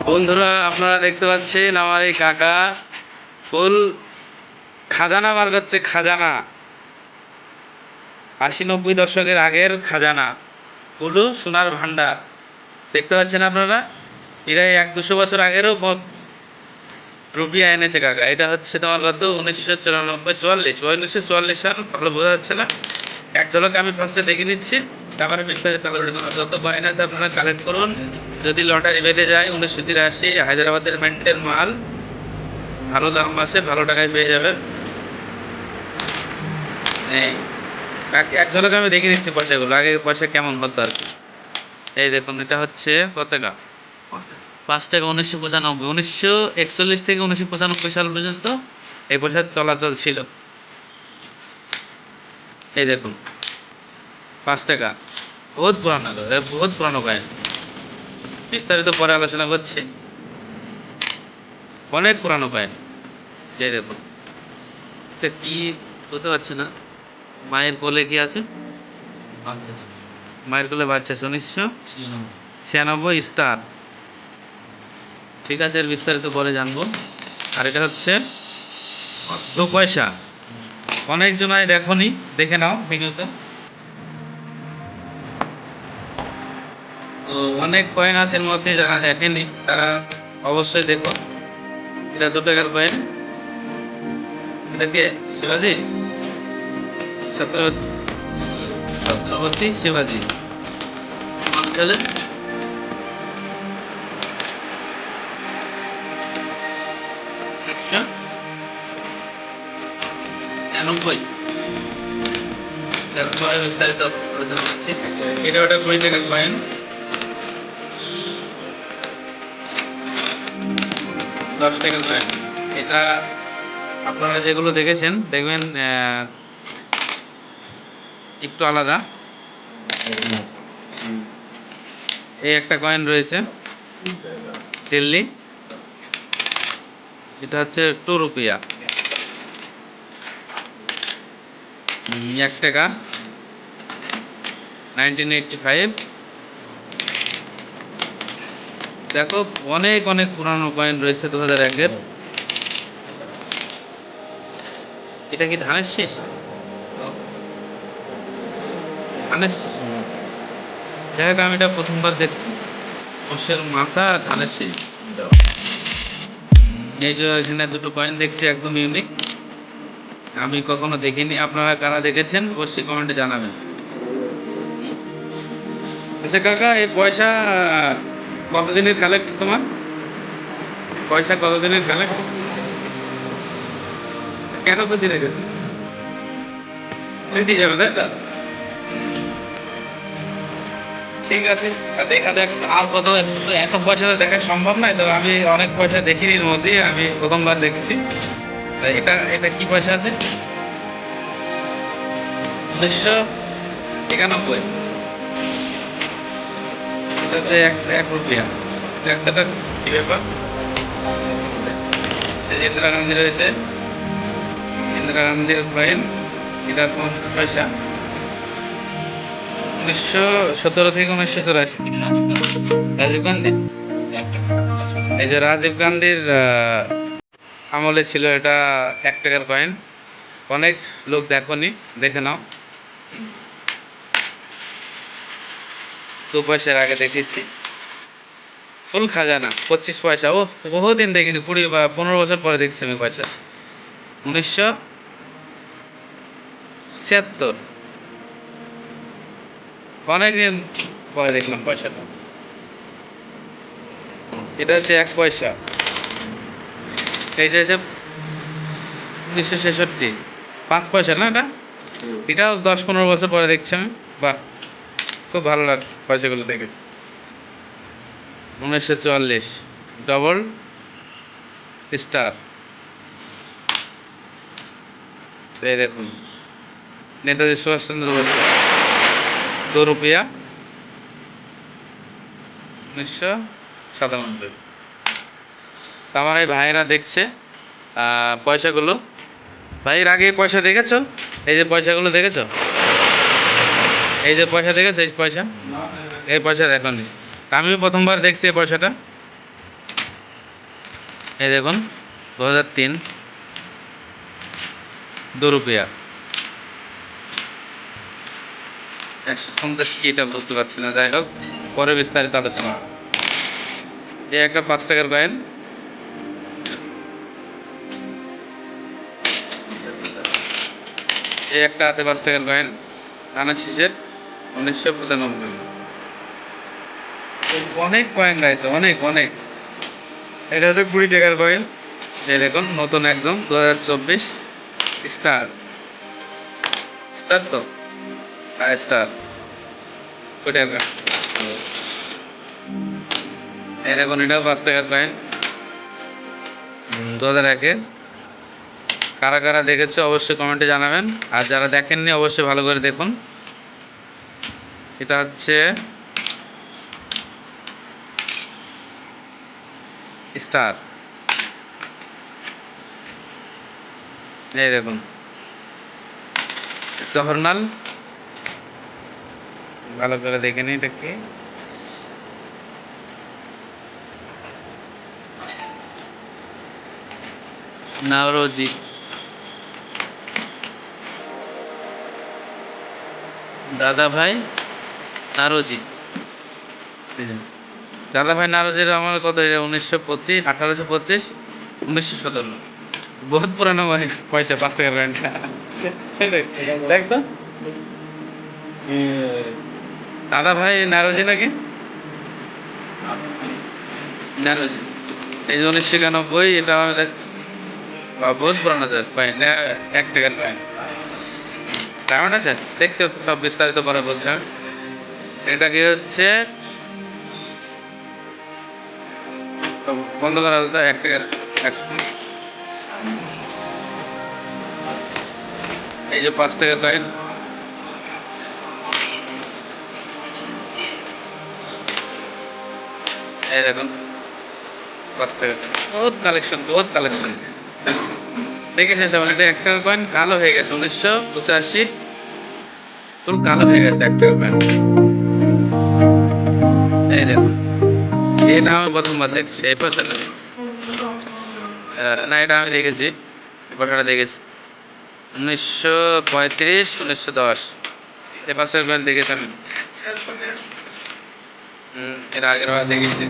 বন্ধুরা, আপনারা দেখতে পাচ্ছেন আমার এই কাকা ফুল খাজানা বার করছে। খাজানা ৮০-৯০ দশকের আগের খাজানা, পুরো সোনার ভান্ডার। দেখতে পাচ্ছেন আপনারা, এরা ১-২০০ বছর আগেরও রুপিয়া এনেছে কাকা। এটা হচ্ছে তোমার কত, ১৯৯৪ সাল, ভালো বোঝা যাচ্ছে না। এক ঝলকে আমি ফার্স্টে দেখে নিচ্ছি, তারপরে বিস্তারিত আলোচনা করব। যত কয়েন আছে আপনারা কালেক্ট করুন। যদি লটারি বেঁধে যায় ১৯৮৩, হায়দ্রাবাদের মেন্টের মাল, ভালো দাম আছে, ভালো টাকায় পেয়ে যাবেন। এই এক ঝলকে আমি দেখে নিচ্ছি পয়সাগুলো, আগে পয়সা কেমন হতো আর কি। এই দেখুন, এটা হচ্ছে কত টাকা, ৫ টাকা। ১৯৯৫, ১৯৪১ থেকে ১৯৯৫ সাল পর্যন্ত এই পয়সার চলাচল ছিল। এই দেখুন ৫ টাকা, বহুত পুরানো, বহুত পুরানো কয়েন। বিস্তারিত পরে আলোচনা করছি, অনেক পুরানো কয়েন। এই দেখুন, এটা কি বুঝতে পারছি না। মায়ের কোলে কি আছে? মায়ের কোলে বাচ্চা আছে, ১৯৯৬ স্টার। ঠিক আছে, এর বিস্তারিত পরে জানবো। আর এটা হচ্ছে ২ পয়সা। অনেক জনাই দেখনি, দেখে নাও ভিডিওতে। তো অনেক কয়েন আছে এর মধ্যে, যারা দেখেনি তারা অবশ্যই দেখো। এটা ২ টাকার কয়েন। এটা কে? শিবাজি, ছত্রপতি শিবাজি। চলে আচ্ছা, ৯৯। তারপরে বিস্তারিত আলোচনা করছি। এটা ওটা ২০ টাকার কয়েন, ১০ টাকার কয়েন। এটা আপনারা যেগুলো দেখেছেন দেখবেন একটু আলাদা। এই একটা কয়েন রয়েছে দিল্লি, এটা হচ্ছে 2 রুপিয়া। ১ টাকা, 1985। দেখো, অনেক অনেক পুরানো কয়েন রয়েছে ২০০১-এর। এটা কি ধানের শীষ? ধানের শীষ, যাই হোক, আমি এটা প্রথমবার দেখছি। মোষের মাথা, ধানের শীষ। এই যে এখানে দুটো কয়েন দেখছি, একদম ইউনিক, আমি কখনো দেখিনি। আপনারা কারা দেখেছেন অবশ্যই কমেন্টে জানাবেন। আচ্ছা কাকা, এই পয়সা কতদিনের কালেক্ট তোমার? পয়সা কতদিনের কালেক্ট? কেন তো দিনে গেছে স্মৃতি যাবে, তাই তো? ঠিক আছে, দেখা দেখ। আর কত, এত পয়সা তো দেখা সম্ভব নয়। তো আমি অনেক পয়সা দেখিনি, এর মধ্যে আমি প্রথমবার দেখছি। এটা এটা কি পয়সা আছে? ১৯৯১। এটা হচ্ছে ১ রুপিয়া। একটা কি ব্যাপার? ইন্দিরা গান্ধী রয়েছে, ইন্দিরা গান্ধীর কয়েন। এটা ৫০ পয়সা, ১৯১৭ থেকে ১৯৮৪। রাজীব গান্ধী, এই যে রাজীব গান্ধীর আমলে ছিল এটা। ১ টাকার কয়েন। অনেক লোক দেখনি, দেখে নাও। ২ পয়সার আগে দেখেছি, ফুল খাজানা ২৫ পয়সা। ও, বহুদিন দেখিনি, ২০ বা ১৫ বছর পরে দেখছি আমি পয়সা। ১৯৭৬, অনেকদিন পরে দেখলাম পয়সাটা। এটা হচ্ছে ১ পয়সা। এই যে ১৯৬৬, ৫ পয়সা না এটা? এটাও ১০-১৫ বছর পরে দেখছি আমি। বাহ, খুব ভালো লাগছে পয়সাগুলো দেখে। ১৯৪৪, ডবল স্টার। এই দেখুন, নেতাজি সুভাষচন্দ্র বসু, ২ রুপিয়া, ১৯৯৭। আমার এই ভাইয়েরা দেখছে পয়সাগুলো। ভাইয়ের আগে পয়সা দেখেছো? এই যে পয়সাগুলো দেখেছো? এই যে পয়সা দেখেছো? এই পয়সা, এই পয়সা দেখনি। আমিও প্রথমবার দেখছি এই পয়সাটা। এই দেখুন 2003 2 रुपया 150 কি এটা বুঝতে পারছি না, যাই হোক পরে বিস্তারিত আলোচনা। এই একটা 5 টাকার কয়েন, এই একটা আছে 5 টাকার কয়েন, ধানের শীষের 1995। অনেক কয়েন রয়েছে, অনেক অনেক। এটা হচ্ছে 20 টাকার কয়েন, এই দেখুন নতুন একদম 2024 স্টার, স্টার তো হ্যাঁ স্টার 20 টাকা। এই দেখুন এটাও 5 টাকার কয়েন, 2001-এর। কারা কারা দেখেছে অবশ্যই কমেন্টে জানাবেন, আর যারা দেখেননি অবশ্যই ভালো করে দেখুন। এটা হচ্ছে স্টার, এই দেখুন জহরলাল, ভালো করে দেখে নিন এটা কি। নাওরোজি, দাদা ভাই নারোজি, দাদা ভাই নারোজির আমার কত, 1925, 1825, 1917। বহুত পুরানো পয়সা 5 টাকার কয়েনটা। দেখ তো দাদা ভাই নারোজি নাকি, নারোজি। এই যে 1991, এটা আমাদের বহুত পুরানো স্যার কয়েন, 1 টাকার কয়েন। কেমন আছে দেখছি, সব বিস্তারিত পরে বলছে। এটা কি হচ্ছে বন্ধ করা হচ্ছে 1 টাকার এই যে 5 টাকার কয়েন, এই দেখুন 5 টাকা, বহুত কালেকশন, বহুত কালেকশন। দেখে শেষ হবে, এটা 1 টাকার কয়েন কালো হয়ে গেছে, 1985 তোর কালো হয়ে গেছে 1 টাকার কয়েন। এই দেখুন এটা আমি প্রথমবার দেখছি, এই পয়সাটা না, এটা আমি দেখেছি, এই পয়সাটা দেখেছি 1935, 1910। এই 5 টাকার কয়েন দেখেছি আমি, এর আগের বার দেখেছি।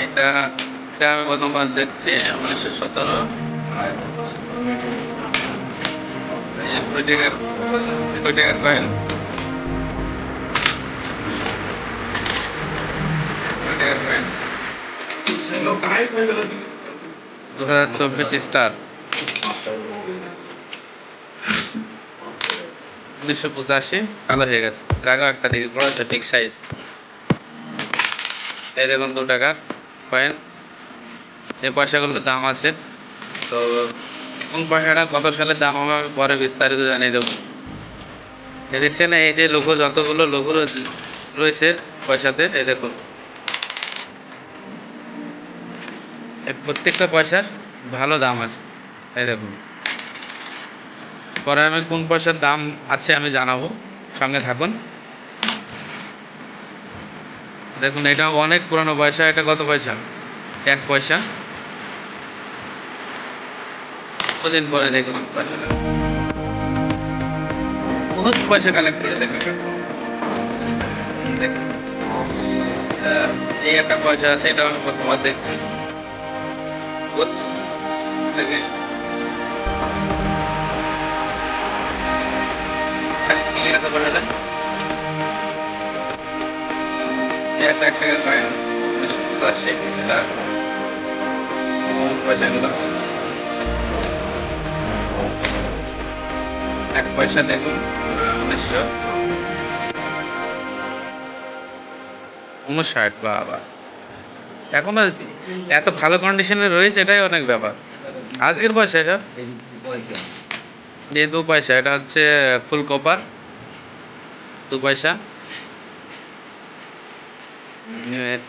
এটা এটা আমি প্রথমবার দেখছি 1917। 20 টাকার, 20 টাকার কয়েন, 20 টাকার কয়েন 2024 স্টার, 1985 কালো হয়ে গেছে। রাখো একটা দিকে বড় একটা ঠিক সাইজ। এই দেখুন 2 টাকার কয়েন, এই পয়সাগুলোর দাম আছে। তো কোন পয়সাটা কত সালে দাম হবে আমি পরে বিস্তারিত জানিয়ে দেবো। এই দেখছেন এই যে লোগো, যতগুলো লোগো রয়েছে পয়সাতে, এই দেখুন এই প্রত্যেকটা পয়সার ভালো দাম আছে। এই দেখুন পরে আমি কোন পয়সার দাম আছে আমি জানাবো, সঙ্গে থাকুন। দেখুন এটা অনেক পুরানো পয়সা, এটা কত পয়সা, 1 পয়সা। কতদিন পরে দেখুন পয়সাটা, বহুত পয়সা কালেক্ট করে দেখুন। দেখছি এই একটা পয়সা আছে, এটা আমি প্রথমবার দেখছি। বহুত দেখে কি আছে পয়সাটা, এই একটা 1 টাকার কয়েন 1985 স্টার। পয়সাগুলো 1 পয়সা দেখুন 1959। বাবা এখনো এত ভালো কন্ডিশনে রয়েছে, এটাই অনেক ব্যাপার। আজকের পয়সা এটা, এই 2 পয়সা, এটা হচ্ছে ফুল কপার 2 পয়সা।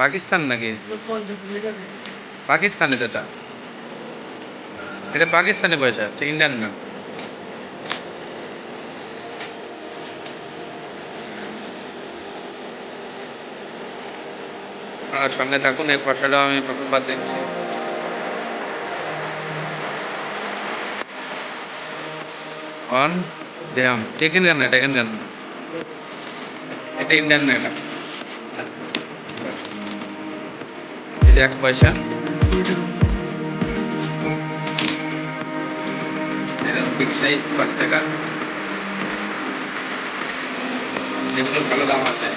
পাকিস্তান নাকি, পাকিস্তানি তো এটা, এটা পাকিস্তানি পয়সা, এটা ইন্ডিয়ান না। আর সঙ্গে থাকুন, এই পয়সাটাও আমি প্রথমবার দেখছি। অন দেম টেকেন কেন, টেকেন কেন, এটা ইন্ডিয়ান না, এটা এই যে 1 পয়সা, এরকম বিগ সাইজ 5 টাকা, যেগুলো ভালো দাম আছে।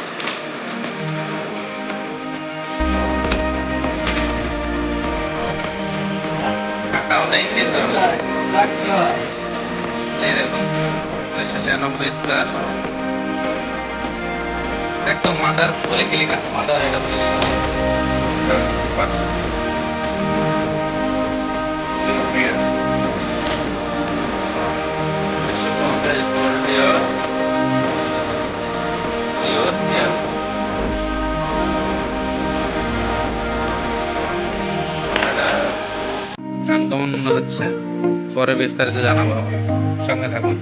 টাকাও নেই কিন্তু এই দেখুন 1996 স্টার, একদম মাদার বলে ক্লিক আছে, মাদার এটা বলে কেমন মনে হচ্ছে পরে বিস্তারিত জানাবো, সঙ্গে থাকুন।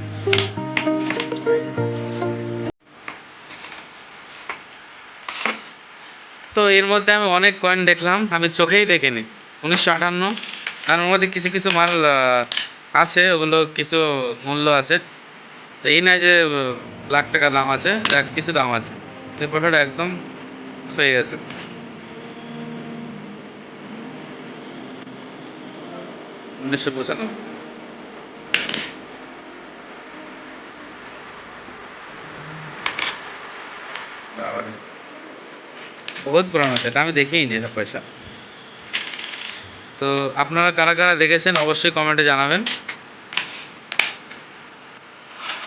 তো এর মধ্যে আমি অনেক কয়েন দেখলাম, আমি চোখেই দেখিনি 1958, আর ওর মধ্যে কিছু কিছু মাল আছে, ওগুলো কিছু মূল্য আছে, তো এই নয় যে লাখ টাকা দাম আছে, কিছু দাম আছে। এই প্রফিট একদম হয়ে গেছে। 1995 বহুত পুরানো, সেটা আমি দেখেই নি সব পয়সা। তো আপনারা কারা কারা দেখেছেন অবশ্যই কমেন্টে জানাবেন।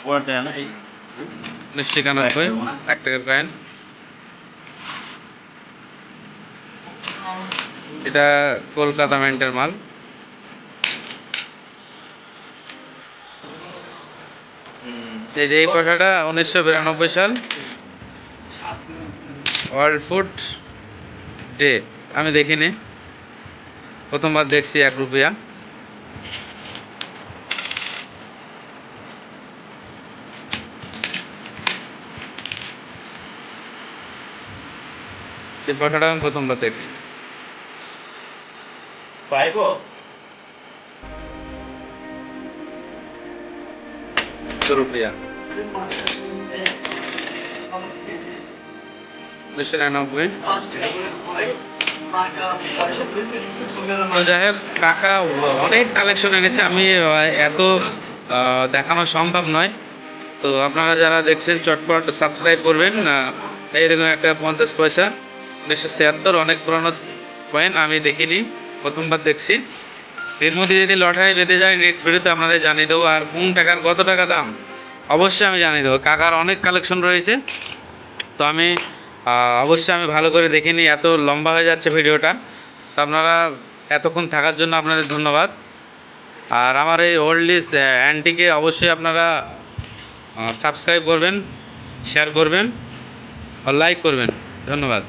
1991 1 টাকার কয়েন, এটা কলকাতা মিন্টের মাল। এই যে এই পয়সাটা 1992 সাল, ওয়ার্ল্ড ফুড ডে, আমি দেখিনি, প্রথমবার দেখছি 1 রুপিয়া। এই পয়সাটা আমি প্রথমবার দেখছি। 2 রুপিয়া 1999। তো যাই হোক, কাকা অনেক কালেকশন এনেছে, আমি এত দেখানো সম্ভব নয়। তো আপনারা যারা দেখছেন চটপট সাবস্ক্রাইব করবেন। এই দেখুন একটা 50 পয়সা 1976, অনেক পুরনো কয়েন, আমি দেখিনি, প্রথমবার দেখছি। এর মধ্যে যদি লটারি বেঁধে যায় নেক্সট ভিডিওতে আপনাদের জানিয়ে দেবো, আর কোন টাকার কত টাকা দাম অবশ্যই আমি জানিয়ে দেবো। কাকার অনেক কালেকশন রয়েছে, তো আমি অবশ্যই আমি ভালো করে দেখে নিই, এত লম্বা হয়ে যাচ্ছে ভিডিওটা। তো আপনারা এতক্ষণ থাকার জন্য আপনাদের ধন্যবাদ। আর আমার এই ওল্ড ইজ অ্যান্টিকে অবশ্যই আপনারা সাবস্ক্রাইব করবেন, শেয়ার করবেন আর লাইক করবেন। ধন্যবাদ।